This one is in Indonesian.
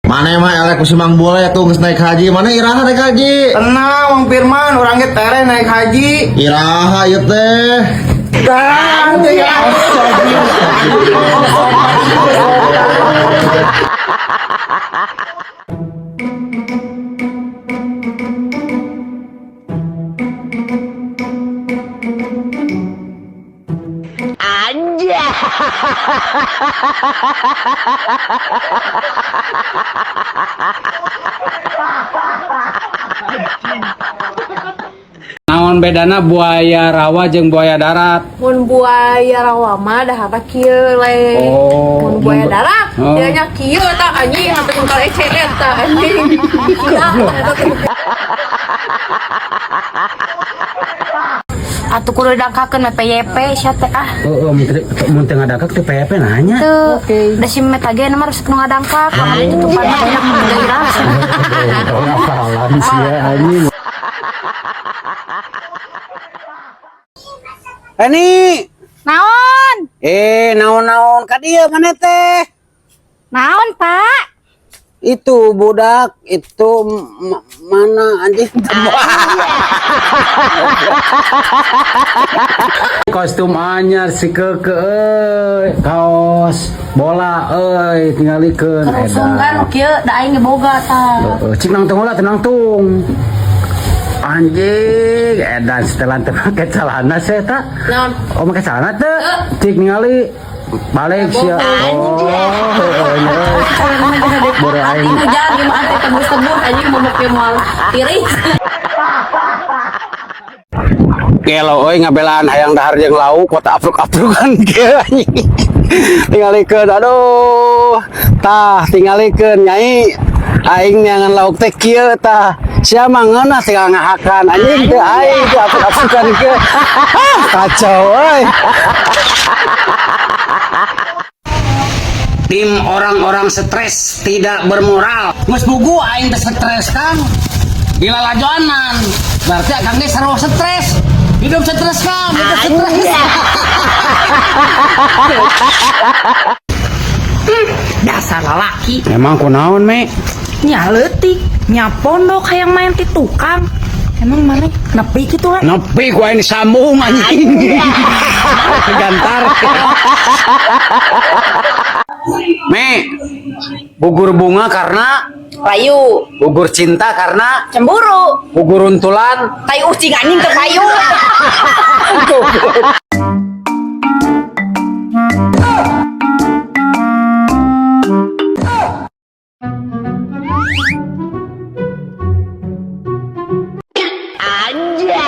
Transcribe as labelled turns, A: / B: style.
A: Mana emang elek si Mang Boleh tuh geus naik haji, mana iraha naik haji?
B: Tenang Mang Firman, orang ge tere naik haji.
A: Iraha ieu teh.
B: Kan ya.
C: Naon bedana buaya rawa jeung buaya darat?
D: Mun buaya rawa mah dah apa kieu le.
C: Oh.
D: Mun buaya darat
C: Oh.
D: dia nya kieu eta anjing sampai tinggal ecet eta anjing.
E: Atuh kudu dangkakeun me PYP sia teh ah.
C: Heeh, mun teu ngadangkak teh PYP nanya.
E: Tuh, da si meta ge mah resep nu ngadangkak, kamari tutupan mah enak gairah.
C: Ngapalan sia anjing. Ini
E: Naon?
C: naon-naon ka dieu maneh teh?
E: Naon, Pak?
C: Itu budak itu mana anjing? Kostum anyar si keke euy, kaos bola euy tingalikeun
E: Sunggan kieu da aing ge boga tah.
C: cik nang tung lah tenang tung. Anjing edan setelan teh make celana saya tak.
D: Naon?
C: Oh make celana teh. Cik ningali balik sia. Oh, baru aing.
D: Hujan di mah teh tebus-tebus anjing momok ge moal tiris.
C: Gelo euy ngabelaan hayang dahar jeung lauk kota apruk-aprukan kieu anjing. Tingalikeun aduh. Tah tingalikeun nyai aing nyangan lauk teh kieu tah. Sia mah ngeunah tinggal ngahakan anjing teh aing teh apruk-aprukan kieu. Kacau euy. Tim orang-orang stres tidak bermoral. Geus bugu aing teh stres kan. Gila lajoanan. Berarti akang ge sarua stres. Hidup stres kan, hidup stres.
E: Dasar lalaki.
C: Emang kunaon, Me?
E: Nya leutik, nya pondok hayang main ti tukang. Emang mana nepi gitu kan?
C: Nepi ku aing disambung anjing. Gantar. Me, gugur bunga karena
E: Payu,
C: gugur cinta karena
E: cemburu,
C: gugur runtulan.
E: tai ucing anjing ke payu.
F: Anja.